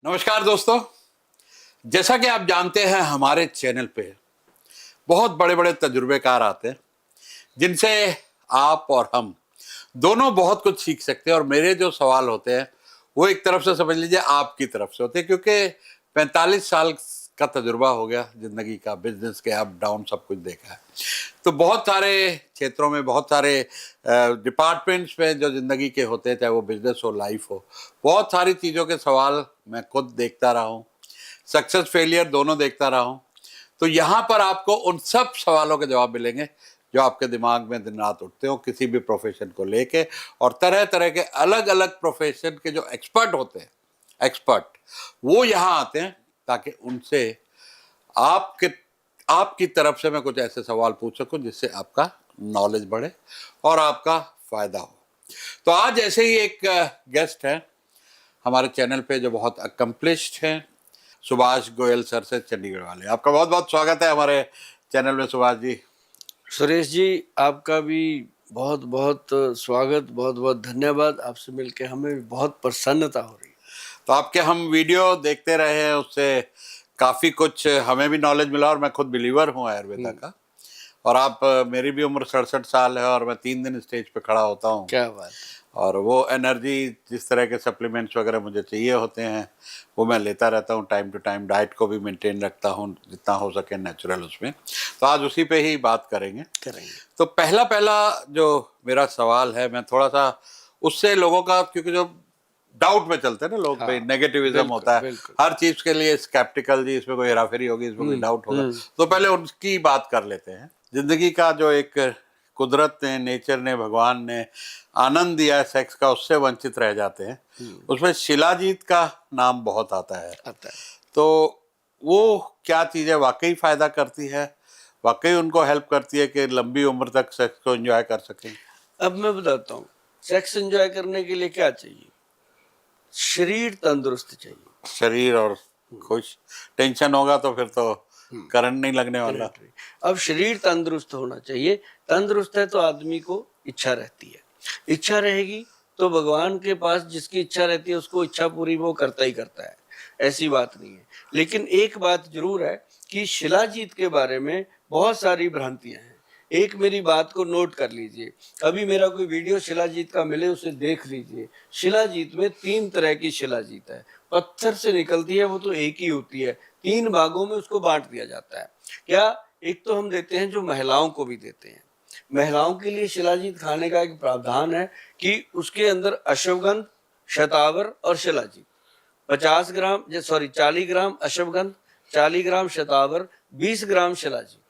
नमस्कार दोस्तों। जैसा कि आप जानते हैं हमारे चैनल पे बहुत बड़े बड़े तजुर्बेकार आते हैं जिनसे आप और हम दोनों बहुत कुछ सीख सकते हैं। और मेरे जो सवाल होते हैं वो एक तरफ से समझ लीजिए आपकी तरफ से होते हैं, क्योंकि 45 साल का तजुर्बा हो गया जिंदगी का, बिजनेस के अप डाउन सब कुछ देखा है। तो बहुत सारे क्षेत्रों में, बहुत सारे डिपार्टमेंट्स में जो जिंदगी के होते हैं, चाहे वो बिजनेस हो, लाइफ हो, बहुत सारी चीज़ों के सवाल मैं खुद देखता रहा हूँ, सक्सेस फेलियर दोनों देखता रहा हूँ। तो यहाँ पर आपको उन सब सवालों के जवाब मिलेंगे जो आपके दिमाग में दिन रात उठते हो किसी भी प्रोफेशन को लेके। और तरह तरह के अलग अलग प्रोफेशन के जो एक्सपर्ट होते हैं, एक्सपर्ट वो यहाँ आते हैं ताकि उनसे आपके आपकी तरफ से मैं कुछ ऐसे सवाल पूछ सकूं जिससे आपका नॉलेज बढ़े और आपका फायदा हो। तो आज ऐसे ही एक गेस्ट है हमारे चैनल पे जो बहुत अकम्पलिश्ड हैं, सुभाष गोयल सर से, चंडीगढ़ वाले। आपका बहुत बहुत स्वागत है हमारे चैनल में सुभाष जी। सुरेश जी, आपका भी बहुत बहुत स्वागत, बहुत बहुत धन्यवाद। आपसे मिलके हमें बहुत प्रसन्नता हो रही है। तो आपके हम वीडियो देखते रहे हैं, उससे काफ़ी कुछ हमें भी नॉलेज मिला और मैं खुद बिलीवर हूँ आयुर्वेदा का। और आप, मेरी भी उम्र 67 साल है और मैं 3 दिन स्टेज पे खड़ा होता हूँ। क्या बात। और वो एनर्जी, जिस तरह के सप्लीमेंट्स वगैरह मुझे चाहिए होते हैं वो मैं लेता रहता हूँ टाइम टू टाइम। डाइट को भी मेंटेन रखता हूँ जितना हो सके नेचुरल उसमें। तो आज उसी पे ही बात करेंगे। तो पहला पहला जो मेरा सवाल है, मैं थोड़ा सा उससे लोगों का, क्योंकि जो डाउट में चलते हैं ना लोग, भाई नेगेटिविज्म होता है हर चीज के लिए, स्केप्टिकल जी, इसमें कोई हेराफेरी होगी, इसमें कोई डाउट होगा। तो पहले उनकी बात कर लेते हैं। जिंदगी का जो एक कुदरत ने, नेचर ने, भगवान ने आनंद दिया है सेक्स का, उससे वंचित रह जाते हैं। उसमें शिलाजीत का नाम बहुत आता है। तो वो क्या चीज़ है, वाकई फायदा करती है, वाकई उनको हेल्प करती है कि लंबी उम्र तक सेक्स को एंजॉय कर सकें? अब मैं बताता हूँ, सेक्स एंजॉय करने के लिए क्या चाहिए? शरीर तंदुरुस्त चाहिए। शरीर और खुश। टेंशन होगा तो फिर तो करंट नहीं लगने वाला। अब शरीर तंदुरुस्त होना चाहिए। तंदुरुस्त है तो आदमी को इच्छा रहती है, इच्छा रहेगी तो भगवान के पास जिसकी इच्छा रहती है उसको इच्छा पूरी वो करता ही करता है, ऐसी बात नहीं है। लेकिन एक बात जरूर है कि शिलाजीत के बारे में बहुत सारी भ्रांतियां हैं। एक मेरी बात को नोट कर लीजिए, अभी मेरा कोई वीडियो शिलाजीत का मिले उसे देख लीजिए। शिलाजीत में 3 तरह की शिलाजीत है। पत्थर से निकलती है वो तो एक ही होती है, 3 भागों में उसको बांट दिया जाता है। क्या? एक तो हम देते हैं जो महिलाओं को भी देते हैं। महिलाओं के लिए शिलाजीत खाने का एक प्रावधान है कि उसके अंदर अश्वगंध, शतावर और शिलाजीत 40 ग्राम अश्वगंध, 40 ग्राम शतावर, 20 ग्राम शिलाजीत,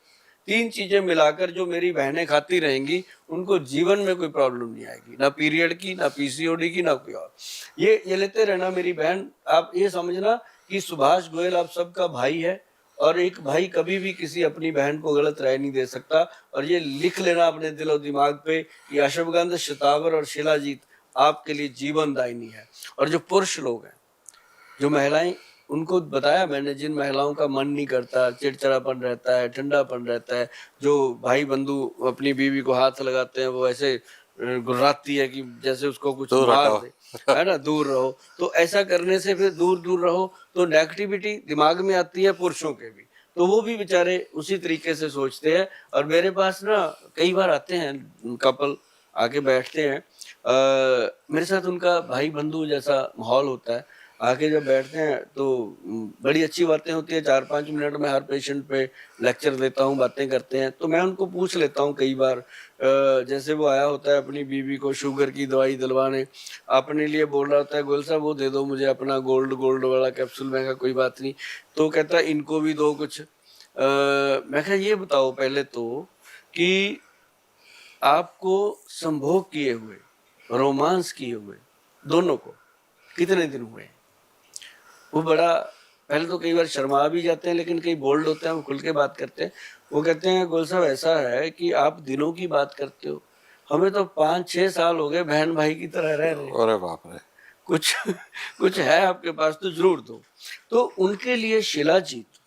3 चीजें मिलाकर जो मेरी बहनें खाती रहेंगी उनको जीवन में कोई प्रॉब्लम नहीं आएगी, ना पीरियड की, ना पीसीओडी की, ना कोई और। ये लेते रहना मेरी बहन। आप ये समझना कि सुभाष गोयल आप सबका भाई है और एक भाई कभी भी किसी अपनी बहन को गलत राय नहीं दे सकता। और ये लिख लेना अपने दिलो दिमाग पे कि अश्वगंध, शतावर और शिलाजीत आपके लिए जीवन दायिनी है। और जो पुरुष लोग हैं, जो महिलाएं, उनको बताया मैंने, जिन महिलाओं का मन नहीं करता, चिड़चिड़ापन रहता है, ठंडापन रहता है, जो भाई बंधु अपनी बीवी को हाथ लगाते हैं वो ऐसे गुर्राती है कि जैसे उसको कुछ मार दे, है ना, दूर रहो। तो ऐसा करने से फिर दूर दूर रहो तो नेगेटिविटी दिमाग में आती है पुरुषों के भी, तो वो भी बेचारे उसी तरीके से सोचते हैं। और मेरे पास ना कई बार आते हैं कपल, आके बैठते हैं, मेरे साथ उनका भाई बंधु जैसा माहौल होता है। आके जब बैठते हैं तो बड़ी अच्छी बातें होती है। 4-5 मिनट में हर पेशेंट पे लेक्चर देता हूँ, बातें करते हैं। तो मैं उनको पूछ लेता हूँ कई बार, जैसे वो आया होता है अपनी बीवी को शुगर की दवाई दिलवाने, अपने लिए बोल रहा होता है गोयल साहब वो दे दो मुझे अपना गोल्ड वाला कैप्सूल। मैं कहा कोई बात नहीं। तो कहता है इनको भी दो कुछ। मैं कहा ये बताओ पहले तो कि आपको संभोग किए हुए, रोमांस किए हुए दोनों को कितने दिन हुए? वो बड़ा, पहले तो कई बार शर्मा भी जाते हैं, लेकिन कई बोल्ड होते हैं, वो खुल के बात करते हैं। वो कहते हैं गोयल साहब ऐसा है कि आप दिनों की बात करते हो, हमें तो 5-6 साल हो गए बहन भाई की तरह रह रहे हैं। अरे बाप रे। कुछ कुछ है आपके पास तो जरूर दो। तो उनके लिए शिलाजीत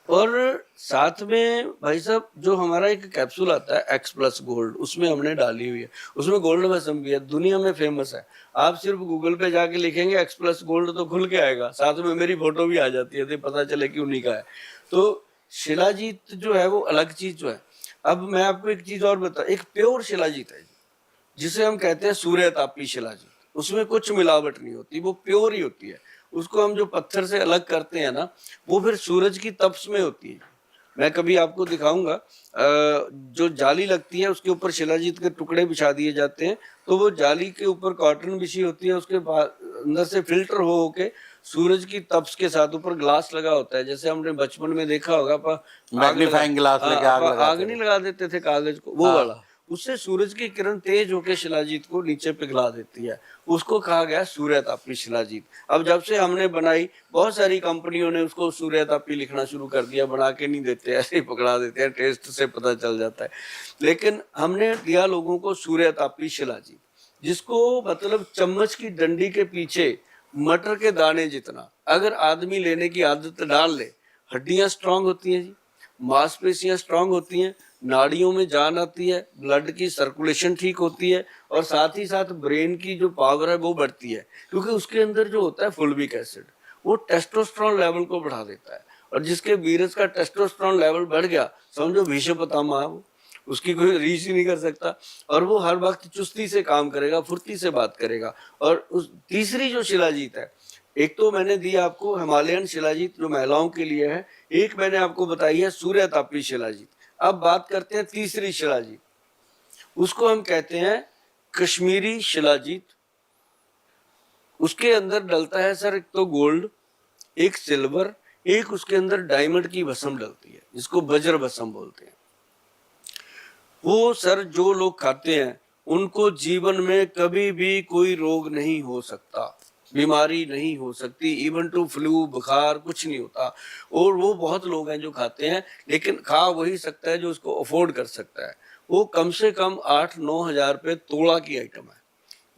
और साथ में भाई साहब जो हमारा एक कैप्सूल आता है एक्स प्लस गोल्ड, उसमें हमने डाली हुई है, उसमें गोल्ड भस्म भी है, दुनिया में फेमस है। आप सिर्फ गूगल पे जाके लिखेंगे एक्स प्लस गोल्ड तो खुल के आएगा, साथ में मेरी फोटो भी आ जाती है, तो पता चले कि उन्हीं का है। तो शिलाजीत जो है वो अलग चीज जो है। अब मैं आपको एक चीज और बता, एक प्योर शिलाजीत है जिसे हम कहते हैं सूर्य तापी शिलाजीत, उसमें कुछ मिलावट नहीं होती, वो प्योर ही होती है। उसको हम जो पत्थर से अलग करते हैं ना, वो फिर सूरज की तपश में होती है। मैं कभी आपको दिखाऊंगा, जो जाली लगती है उसके ऊपर शिलाजीत के टुकड़े बिछा दिए जाते हैं, तो वो जाली के ऊपर कॉटन बिछी होती है, उसके अंदर से फिल्टर हो के सूरज की तपश के साथ ऊपर ग्लास लगा होता है, जैसे हमने बचपन में देखा होगा, मैग्नीफाइंग ग्लास लेके आग नहीं लगा देते थे कागज को, वो वाला। उससे सूरज की किरण तेज होकर शिलाजीत को नीचे पिघला देती है, उसको कहा गया सूर्य तापी शिलाजीत। अब जब से हमने बनाई, बहुत सारी कंपनियों ने उसको सूर्य तापी लिखना शुरू कर दिया, बना के नहीं देते, ऐसे ही पकड़ा देते हैं, टेस्ट से पता चल जाता है। लेकिन हमने दिया लोगों को सूर्य तापी शिलाजीत, जिसको मतलब चम्मच की डंडी के पीछे मटर के दाने जितना अगर आदमी लेने की आदत डाल ले, हड्डियां स्ट्रांग होती हैं जी, मांसपेशियां स्ट्रांग होती हैं, नाड़ियों में जान आती है, ब्लड की सर्कुलेशन ठीक होती है, और साथ ही साथ ब्रेन की जो पावर है वो बढ़ती है, क्योंकि उसके अंदर जो होता है फुल्विक एसिड, वो टेस्टोस्टेरोन लेवल को बढ़ा देता है। और जिसके वीरज का टेस्टोस्टेरोन लेवल बढ़ गया, समझो भीष्म पितामह है वो, उसकी कोई रीच ही नहीं कर सकता, और वो हर वक्त चुस्ती से काम करेगा, फुर्ती से बात करेगा। और उस तीसरी जो शिलाजीत है, एक तो मैंने दी आपको हिमालयन शिलाजीत जो महिलाओं के लिए है, एक मैंने आपको बताई है सूर्य तापी शिलाजीत। अब बात करते हैं तीसरी शिलाजीत, उसको हम कहते हैं कश्मीरी शिलाजीत। उसके अंदर डलता है सर एक तो गोल्ड, एक सिल्वर, एक उसके अंदर डायमंड की भस्म डलती है, जिसको वज्र भस्म बोलते हैं। वो सर जो लोग खाते हैं उनको जीवन में कभी भी कोई रोग नहीं हो सकता, बीमारी नहीं हो सकती, इवन टू फ्लू बुखार कुछ नहीं होता। और वो बहुत लोग हैं जो खाते हैं, लेकिन खा वही सकता है जो उसको अफोर्ड कर सकता है। वो कम से कम 8-9 हजार रुपये तोड़ा की आइटम है,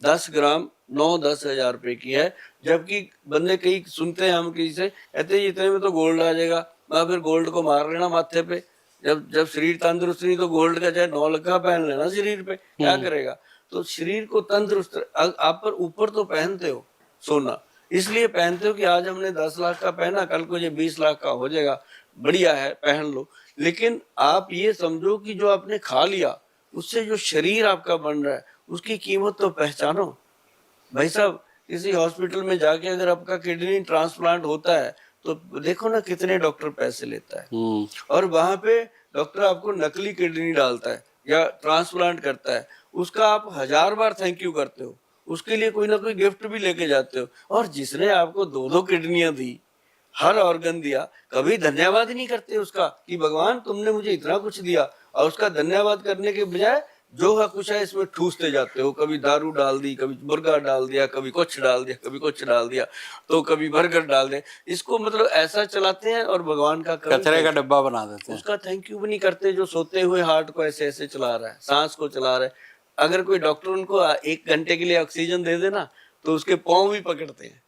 10 ग्राम 9-10 हजार रुपये की है। जबकि बंदे कई सुनते हैं, हम किसी से कहते हैं इतने में तो गोल्ड आ जाएगा, मैं फिर गोल्ड को मार लेना माथे पे, जब जब शरीर तंदुरुस्त नहीं तो गोल्ड का चाहे 9 लाख का पहन लेना शरीर पे, क्या करेगा। तो शरीर को तंदुरुस्त आप पर ऊपर तो पहनते हो सोना, इसलिए पहनते हो कि आज हमने 10 लाख का पहना, कल को ये 20 लाख का हो जाएगा, बढ़िया है पहन लो। लेकिन आप ये समझो कि जो आपने खा लिया, उससे जो शरीर आपका बन रहा है, उसकी कीमत तो पहचानो भाई साहब। किसी हॉस्पिटल में जाके अगर आपका किडनी ट्रांसप्लांट होता है तो देखो ना कितने डॉक्टर पैसे लेता है, और वहां पे डॉक्टर आपको नकली किडनी डालता है या ट्रांसप्लांट करता है, उसका आप 1000 बार थैंक यू करते हो, उसके लिए कोई ना कोई गिफ्ट भी लेके जाते हो। और जिसने आपको 2-2 किडनियां दी, हर ऑर्गन दिया, कभी धन्यवाद ही नहीं करते उसका कि भगवान तुमने मुझे इतना कुछ दिया, और उसका धन्यवाद करने के बजाय जो है कुछ है इसमें ठूसते जाते हो, कभी दारू डाल दी, कभी मुर्गा डाल दिया, कभी कुछ डाल दिया, कभी कुछ डाल दिया, तो कभी बर्गर डाल दे, इसको मतलब ऐसा चलाते हैं। और भगवान का कचरे का डब्बा बना देते हैं, उसका थैंक यू भी नहीं करते, जो सोते हुए हार्ट को ऐसे ऐसे चला रहा है, सांस को चला रहा है। अगर कोई डॉक्टर उनको 1 घंटे के लिए ऑक्सीजन दे देना तो उसके पाँव भी पकड़ते हैं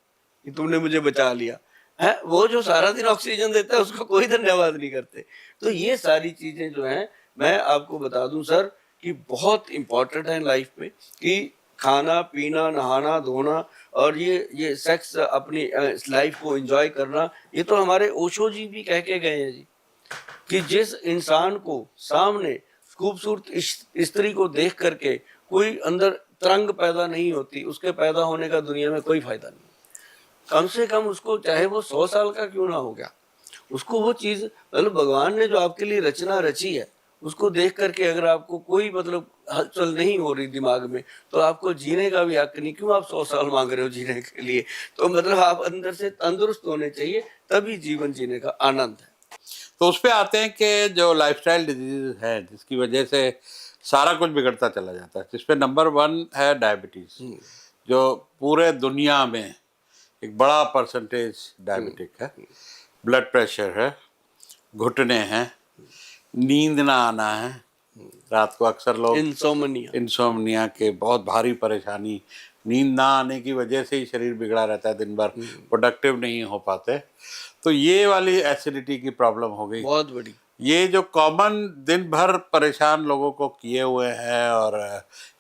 कि तुमने मुझे बचा लिया है। वो जो सारा दिन ऑक्सीजन देता है उसको कोई धन्यवाद नहीं करते। तो ये सारी चीजें जो हैं, मैं आपको बता दूं सर कि बहुत इंपॉर्टेंट है लाइफ में, कि खाना पीना नहाना धोना और ये सेक्स, अपनी लाइफ को एंजॉय करना, ये तो हमारे ओशो जी भी कह के गए हैं जी, कि जिस इंसान को सामने खूबसूरत स्त्री को देख करके कोई अंदर तरंग पैदा नहीं होती, उसके पैदा होने का दुनिया में कोई फायदा नहीं। कम से कम उसको चाहे वो 100 साल का क्यों ना हो गया, उसको वो चीज मतलब भगवान ने जो आपके लिए रचना रची है, उसको देख करके अगर आपको कोई मतलब हलचल नहीं हो रही दिमाग में, तो आपको जीने का भी हक नहीं। क्यों आप 100 साल मांग रहे हो जीने के लिए? तो मतलब आप अंदर से तंदुरुस्त होने चाहिए, तभी जीवन जीने का आनंद है। तो उस पे आते हैं कि जो लाइफस्टाइल डिजीज है जिसकी वजह से सारा कुछ बिगड़ता चला जाता है, जिसपे नंबर 1 है डायबिटीज, जो पूरे दुनिया में एक बड़ा परसेंटेज डायबिटिक है, ब्लड प्रेशर है, घुटने हैं, नींद ना आना है, रात को अक्सर लोग इंसोमनिया इंसोमनिया के बहुत भारी परेशानी नींद ना आने की वजह से ही शरीर बिगड़ा रहता है, दिन भर प्रोडक्टिव नहीं हो पाते। तो ये वाली एसिडिटी की प्रॉब्लम हो गई। बहुत बड़ी। ये जो कॉमन दिन भर परेशान लोगों को किए हुए हैं और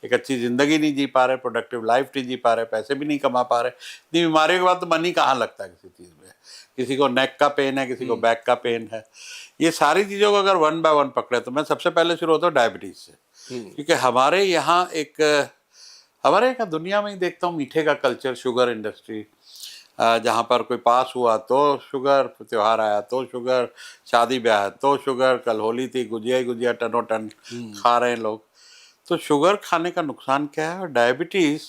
एक अच्छी ज़िंदगी नहीं जी पा रहे, प्रोडक्टिव लाइफ नहीं जी पा रहे, पैसे भी नहीं कमा पा रहे। इतनी बीमारियों के बाद तो मन ही कहाँ लगता है किसी चीज़ में। किसी को नेक का पेन है, किसी को बैक का पेन है। ये सारी चीज़ों को अगर वन बाय वन पकड़े तो मैं सबसे पहले शुरू होता हूँ डायबिटीज़ से, क्योंकि हमारे यहाँ दुनिया में ही देखता हूँ मीठे का कल्चर, शुगर इंडस्ट्री, जहाँ पर कोई पास हुआ तो शुगर, त्योहार आया तो शुगर, शादी ब्याह है तो शुगर, कल होली थी गुजिया ही गुजिया टनों टन खा रहे हैं लोग। तो शुगर खाने का नुकसान क्या है और डायबिटीज़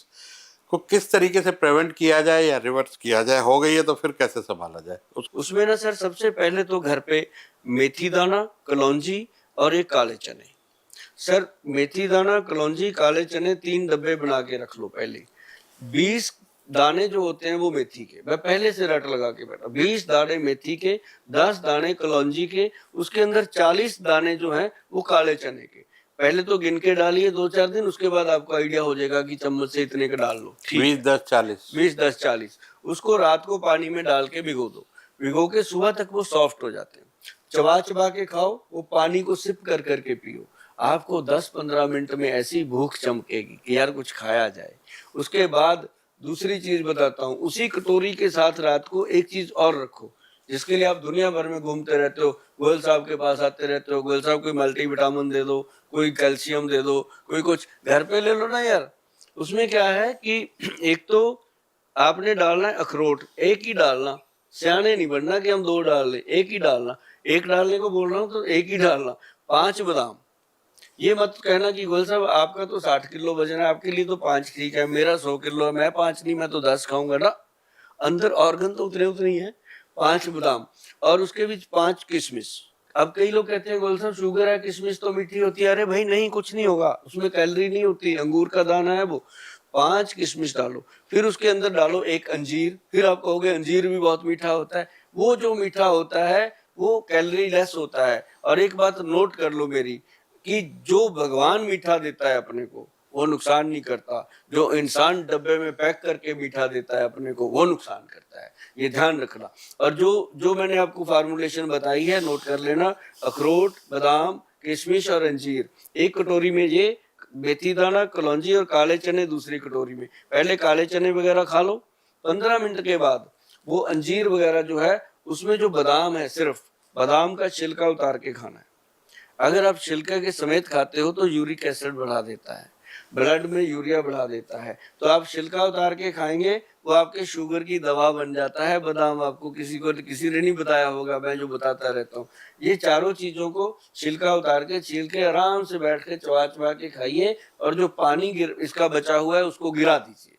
को किस तरीके से प्रिवेंट किया जाए या रिवर्स किया जाए, हो गई है तो फिर कैसे संभाला जाए? उसमें ना सर सबसे पहले तो घर पे मेथी दाना, कलौंजी और एक काले चने। सर मेथी दाना, कलौंजी, काले चने 3 डब्बे बना के रख लो पहले। 20 दाने जो होते हैं वो मेथी के, मैं पहले से रट लगा के बैठा, 20 दाने मेथी के, 10 दाने कलौंजी के, उसके अंदर 40 दाने जो हैं वो काले चने के। पहले तो गिन के डालिए 2-4 दिन, उसके बाद आपको आइडिया हो जाएगा कि चम्मच से इतने का डाल लो। 20, 10, 40। 20, 10, 40। उसको रात को पानी में डाल के भिगो दो। भिगो के सुबह तक वो सॉफ्ट हो जाते हैं। चबा चबा के खाओ, वो पानी को सिप कर करके पियो। आपको 10-15 मिनट में ऐसी भूख चमकेगी कि यार कुछ खाया जाए। उसके बाद दूसरी चीज बताता हूँ, उसी कटोरी के साथ रात को एक चीज और रखो, जिसके लिए आप दुनिया भर में घूमते रहते हो, गोयल साहब के पास आते रहते हो, गोयल साहब कोई मल्टीविटामिन दे दो, कोई कैल्शियम दे दो, कोई कुछ, घर पे ले लो ना यार। उसमें क्या है कि एक तो आपने डालना है अखरोट, एक ही डालना, सियाने नहीं बनना कि हम 2 डाल ले, एक ही डालना। एक डालने को बोल रहा हूँ तो एक ही डालना। 5 बादाम। ये मत कहना कि गोयल साहब आपका तो 60 किलो वजन है, आपके लिए तो 5 ठीक है, मेरा 100 किलो है, मैं 5 नहीं, मैं तो 10 खाऊंगा ना। अंदर ऑर्गन तो उतने उतने ही है। 5 बादाम और उसके बीच 5 किशमिश। अब कई लोग कहते हैं गोयल साहब शुगर है, किशमिश तो मीठी होती है। अरे भाई नहीं, कुछ नहीं होगा, उसमें कैलोरी नहीं होती, अंगूर का दाना है वो। 5 किशमिश डालो, फिर उसके अंदर डालो एक अंजीर। फिर आप कहोगे अंजीर भी बहुत मीठा होता है। वो जो मीठा होता है वो कैलोरी लेस होता है। और एक बात नोट कर लो मेरी, कि जो भगवान मीठा देता है अपने को वो नुकसान नहीं करता, जो इंसान डब्बे में पैक करके मीठा देता है अपने को वो नुकसान करता है, ये ध्यान रखना। और जो जो मैंने आपको फार्मूलेशन बताई है नोट कर लेना, अखरोट, बादाम, किशमिश और अंजीर एक कटोरी में, ये मेथी दाना, कलौंजी और काले चने दूसरी कटोरी में। पहले काले चने वगैरह खा लो, 15 मिनट के बाद वो अंजीर वगैरह जो है उसमें जो बादाम है, सिर्फ बादाम का छिलका उतार के खाना है। अगर आप छिलका के समेत खाते हो तो यूरिक एसिड बढ़ा देता है, ब्लड में यूरिया बढ़ा देता है। तो आप छिलका उतार के खाएंगे, वो आपके शुगर की दवा बन जाता है बादाम। आपको किसी ने नहीं बताया होगा, मैं जो बताता रहता हूँ। ये चारों चीजों को छिलका उतार के, छील के आराम से बैठ के चबा चबा के खाइए। और जो पानी इसका बचा हुआ है उसको गिरा दीजिए।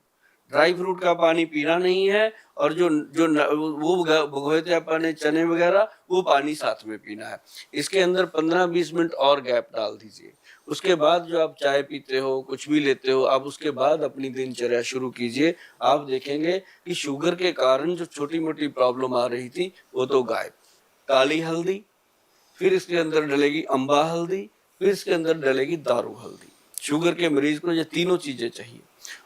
ड्राई फ्रूट का पानी पीना नहीं है, और जो जो वो भगोए थे अपने चने वगैरह, वो पानी साथ में पीना है। इसके अंदर 15-20 मिनट और गैप डाल दीजिए। उसके बाद जो आप चाय पीते हो, कुछ भी लेते हो, आप उसके बाद अपनी दिनचर्या शुरू कीजिए। आप देखेंगे कि शुगर के कारण जो छोटी मोटी प्रॉब्लम आ रही थी वो तो गायब। काली हल्दी, फिर इसके अंदर डलेगी अम्बा हल्दी, फिर इसके अंदर डलेगी दारू हल्दी। शुगर के मरीज को ये तीनों चीजें चाहिए।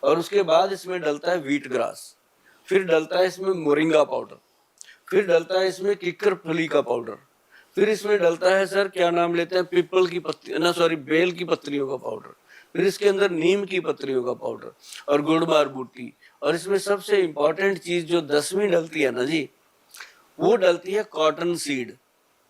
और उसके बाद इसमें डलता है व्हीट ग्रास, फिर डलता है इसमें मोरिंगा पाउडर, फिर डलता है इसमें किक्कर फली का पाउडर, फिर इसमें डलता है सर क्या नाम लेते हैं, पीपल की पत्ती ना सॉरी बेल की पत्तियों का पाउडर, फिर इसके अंदर नीम की पत्तियों का पाउडर और गुड़मार बूटी। और इसमें सबसे इंपॉर्टेंट चीज जो 10वीं डलती है ना जी, वो डलती है कॉटन सीड,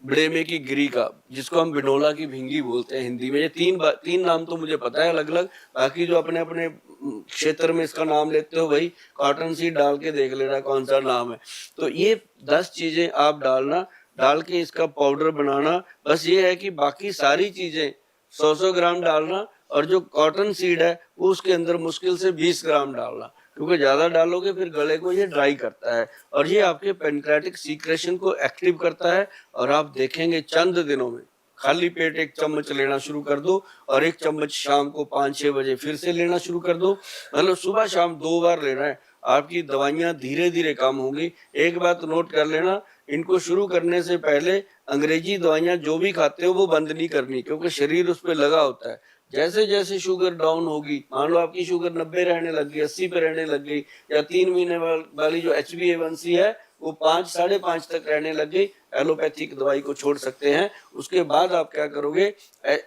बड़ेमे की गिरी का, जिसको हम बिनोला की भिंगी बोलते हैं हिंदी में। ये तीन नाम तो मुझे पता है अलग अलग, बाकी जो अपने अपने क्षेत्र में इसका नाम लेते हो भाई कॉटन सीड डाल के देख लेना कौन सा नाम है। तो ये 10 चीजें आप डालना, डाल के इसका पाउडर बनाना। बस ये है कि बाकी सारी चीजें 100-100 ग्राम डालना, और जो कॉटन सीड है वो उसके अंदर मुश्किल से 20 ग्राम डालना, क्योंकि ज्यादा डालोगे फिर गले को ये ड्राई करता है और ये आपके पेनक्रेटिक सीक्रेशन को एक्टिव करता है। और आप देखेंगे चंद दिनों में खाली पेट 1 चम्मच लेना शुरू कर दो, और 1 चम्मच शाम को 5-6 बजे फिर से लेना शुरू कर दो। मतलब सुबह शाम 2 बार लेना है। आपकी दवाइयां धीरे धीरे कम होंगी। एक बात नोट कर लेना, इनको शुरू करने से पहले अंग्रेजी दवाइयां जो भी खाते हो वो बंद नहीं करनी, क्योंकि शरीर उस पर लगा होता है। जैसे जैसे शुगर डाउन होगी, मान लो आपकी शुगर 90 रहने लग गई, 80 पे रहने लग गई, या 3 महीने वाली जो HbA1c है वो 5 5.5 तक रहने लग गई, एलोपैथिक दवाई को छोड़ सकते हैं। उसके बाद आप क्या करोगे,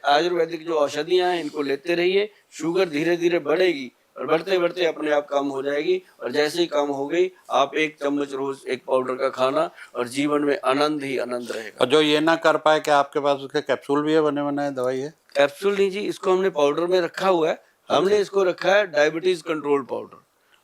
आयुर्वेदिक जो औषधियां हैं इनको लेते रहिए, शुगर धीरे धीरे बढ़ेगी और बढ़ते बढ़ते अपने आप कम हो जाएगी। और जैसे ही कम हो गई, आप 1 चम्मच रोज एक पाउडर का खाना और जीवन में आनंद ही आनंद रहेगा। और जो ये ना कर पाए, क्या आपके पास उसके कैप्सूल भी है, बने बनाए दवाई है? कैप्सूल नहीं जी, इसको हमने पाउडर में रखा हुआ है। हमने इसको रखा है डायबिटीज कंट्रोल पाउडर।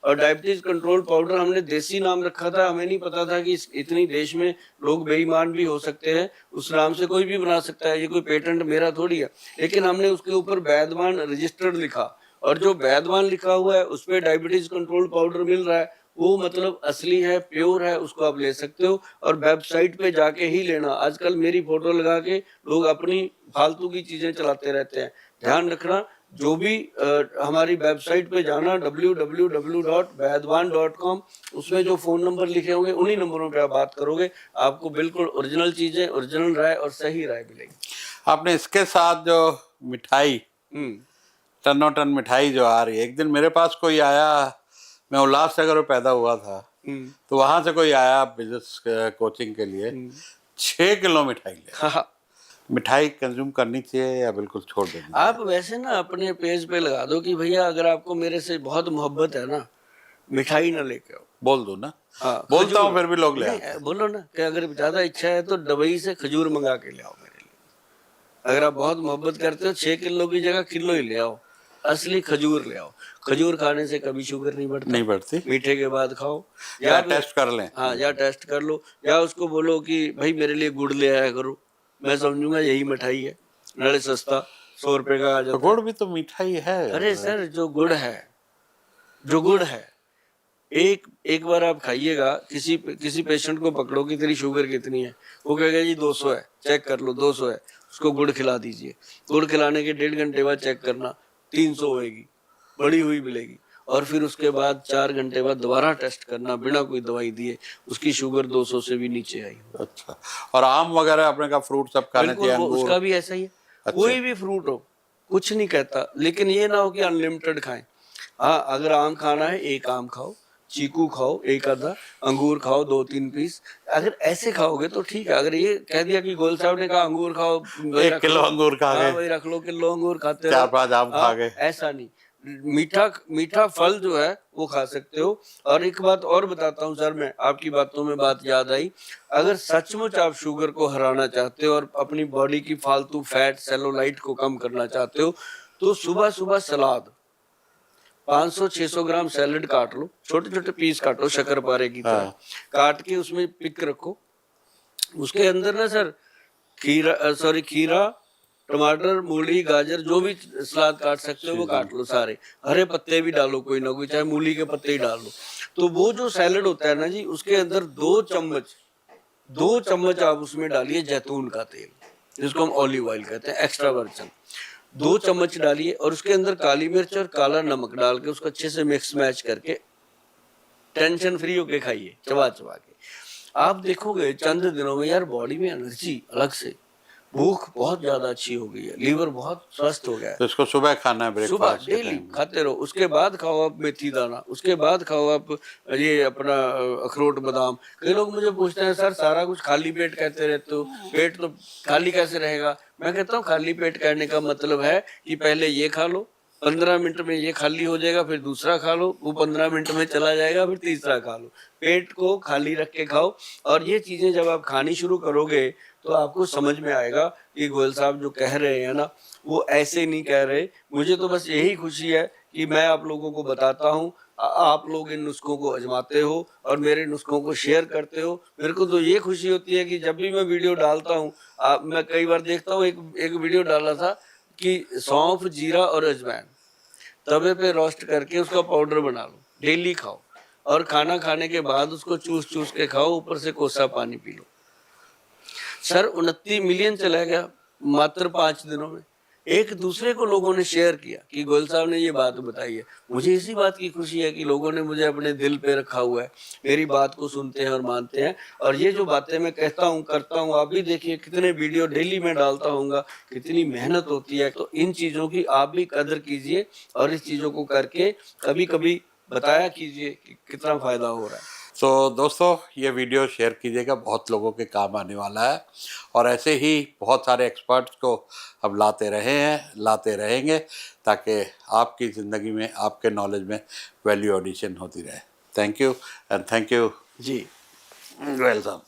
और डायबिटीज कंट्रोल पाउडर हमने देसी नाम रखा था, हमें नहीं पता था कि इतनी देश में लोग बेईमान भी हो सकते हैं, उस नाम से कोई भी बना सकता है, ये कोई पेटेंट मेरा थोड़ी है। लेकिन हमने उसके ऊपर वैद्यमान रजिस्टर्ड लिखा, और जो वैद्यमान लिखा हुआ है उस पर डायबिटीज कंट्रोल पाउडर मिल रहा है, वो मतलब असली है, प्योर है, उसको आप ले सकते हो। और वेबसाइट पे जाके ही लेना। आजकल मेरी फोटो लगा के लोग अपनी फालतू की चीजें चलाते रहते हैं। ध्यान रखना, जो भी हमारी वेबसाइट पे जाना www.vaidwan.com, उसमें जो फोन नंबर लिखे होंगे उन्हीं नंबरों पे आप बात करोगे, आपको बिल्कुल ओरिजिनल चीजें, ओरिजिनल राय और सही राय मिलेगी। आपने इसके साथ जो मिठाई, टनों टन मिठाई जो आ रही है, एक दिन मेरे पास कोई आया, मैं उल्लासनगर में पैदा हुआ था, तो वहां से कोई आया बिजनेस कोचिंग के लिए, 6 किलो मिठाई ले। हाँ, मिठाई कंज्यूम करनी चाहिए या बिल्कुल छोड़ देनी? आप वैसे ना अपने पेज पे लगा दो कि भैया अगर आपको मेरे से बहुत मोहब्बत है ना, मिठाई ना लेके आओ। बोल दो ना। हाँ, बोलता हूँ फिर भी लोग ले नहीं, आते हैं। बोलो ना कि अगर ज्यादा इच्छा है तो दुबई से खजूर मंगा के ले आओ मेरे लिए। अगर आप बहुत मोहब्बत करते हो, 6 किलो की जगह किलो ही ले आओ, असली खजूर ले आओ। खजूर खाने से कभी शुगर नहीं बढ़ती। नहीं बढ़ती। मीठे के बाद खाओ, या टेस्ट कर लें। हाँ, या टेस्ट कर लो, या उसको बोलो कि भाई मेरे लिए गुड़ ले आया करो, मैं समझूंगा यही मिठाई है, नाले सस्ता 100 रुपए का आ जाता है। गुड़ भी तो मिठाई है। अरे सर, जो गुड़ है, एक बार आप खाइएगा, किसी पेशेंट को पकड़ो कि तेरी शुगर कितनी है, वो कहेगा जी 200 है, चेक कर लो 200 है, उसको गुड़ खिला दीजिए। गुड़ खिलाने के 1.5 घंटे बाद चेक करना 300 होएगी, बढ़ी हुई मिलेगी। और फिर उसके बाद 4 घंटे बाद दोबारा टेस्ट करना बिना कोई दवाई दिए, उसकी शुगर 200 से भी नीचे आई हो। अच्छा, और आम वगैरह अपने का फ्रूट सब खाने बिल्कुल, चाहिए, वो अंगूर? उसका भी ऐसा ही है। कोई भी फ्रूट हो, कुछ नहीं कहता, लेकिन ये ना हो कि अनलिमिटेड खाएं। हाँ, अगर आम खाना है 1 आम खाओ, चीकू खाओ 1 आधा, अंगूर खाओ 2-3 पीस। अगर ऐसे खाओगे तो ठीक है। अगर ये कह दिया कि गोल साहब ने कहा अंगूर खाओ, 1 किलो अंगूर खा हाँ गए, वही रख लो, किलो अंगूर खाते 4-5 आम खा गए। ऐसा नहीं। मीठा फल जो है वो खा सकते हो। और एक बात और बताता हूँ सर, मैं आपकी बातों में बात याद आई, अगर सचमुच आप शुगर को हराना चाहते हो और अपनी बॉडी की फालतू फैट, सेलुलाइट को कम करना चाहते हो, तो सुबह सुबह सलाद 500-600 ग्राम सैलेड काट लो, छोटे छोटे पीस काटो शक्करपारे की तरह, काट के उसमें पिक रखो। उसके अंदर ना सर खीरा, टमाटर, मूली, गाजर, जो भी सलाद काट सकते हो वो काट लो सारे। हरे पत्ते भी डालो कोई ना कोई, चाहे मूली के पत्ते ही डाल लो। तो वो जो सैलेड होता है ना जी, उसके अंदर 2 चम्मच आप उसमें डालिए जैतून का तेल, जिसको हम ऑलिव ऑयल कहते हैं, एक्स्ट्रा वर्जिन। 2 चम्मच डालिए और उसके अंदर काली मिर्च और काला नमक डाल के उसको अच्छे से मिक्स मैच करके टेंशन फ्री होके खाइए, चबा चबा के। आप देखोगे चंद दिनों में यार बॉडी में एनर्जी अलग से, भूख बहुत ज्यादा अच्छी हो गई है, लीवर बहुत स्वस्थ हो गया है। तो इसको सुबह खाना है, सुबह ब्रेकफास्ट के डेली टाइम? खाते रहो। उसके बाद खाओ आप मेथी दाना, उसके बाद खाओ आप ये अपना अखरोट बादाम। कई लोग मुझे पूछते हैं सर सारा कुछ खाली पेट कहते रहते हो, पेट तो खाली कैसे रहेगा? मैं कहता हूँ खाली पेट कहने का मतलब है कि पहले ये खा लो, 15 मिनट में ये खाली हो जाएगा, फिर दूसरा खा लो, वो 15 मिनट में चला जाएगा, फिर तीसरा खा लो। पेट को खाली रख के खाओ। और ये चीजें जब आप खानी शुरू करोगे तो आपको समझ में आएगा कि गोयल साहब जो कह रहे हैं ना, वो ऐसे नहीं कह रहे। मुझे तो बस यही खुशी है कि मैं आप लोगों को बताता हूँ, आप लोग इन नुस्खों को आजमाते हो और मेरे नुस्खों को शेयर करते हो। मेरे को तो ये खुशी होती है कि जब भी मैं वीडियो डालता हूँ, मैं कई बार देखता हूँ, एक वीडियो डाला था कि सौंफ, जीरा और अजवाइन तवे पे रोस्ट करके उसका पाउडर बना लो, डेली खाओ, और खाना खाने के बाद उसको चूस चूस के खाओ, ऊपर से कोसा पानी पी लो। सर 29 मिलियन चला गया मात्र 5 दिनों में। एक दूसरे को लोगों ने शेयर किया कि गोयल साहब ने ये बात बताई है। मुझे इसी बात की खुशी है कि लोगों ने मुझे अपने दिल पे रखा हुआ है, मेरी बात को सुनते हैं और मानते हैं। और ये जो बातें मैं कहता हूँ, करता हूँ, आप भी देखिए कितने वीडियो डेली में डालता हूँगा, कितनी मेहनत होती है। तो इन चीज़ों की आप भी कदर कीजिए और इस चीज़ों को करके कभी कभी बताया कीजिए कि कितना फायदा हो रहा है। तो दोस्तों ये वीडियो शेयर कीजिएगा, बहुत लोगों के काम आने वाला है। और ऐसे ही बहुत सारे एक्सपर्ट्स को हम लाते रहे हैं, लाते रहेंगे, ताकि आपकी ज़िंदगी में, आपके नॉलेज में वैल्यू एडिशन होती रहे। Thank you and thank you ji. Goyal साहब।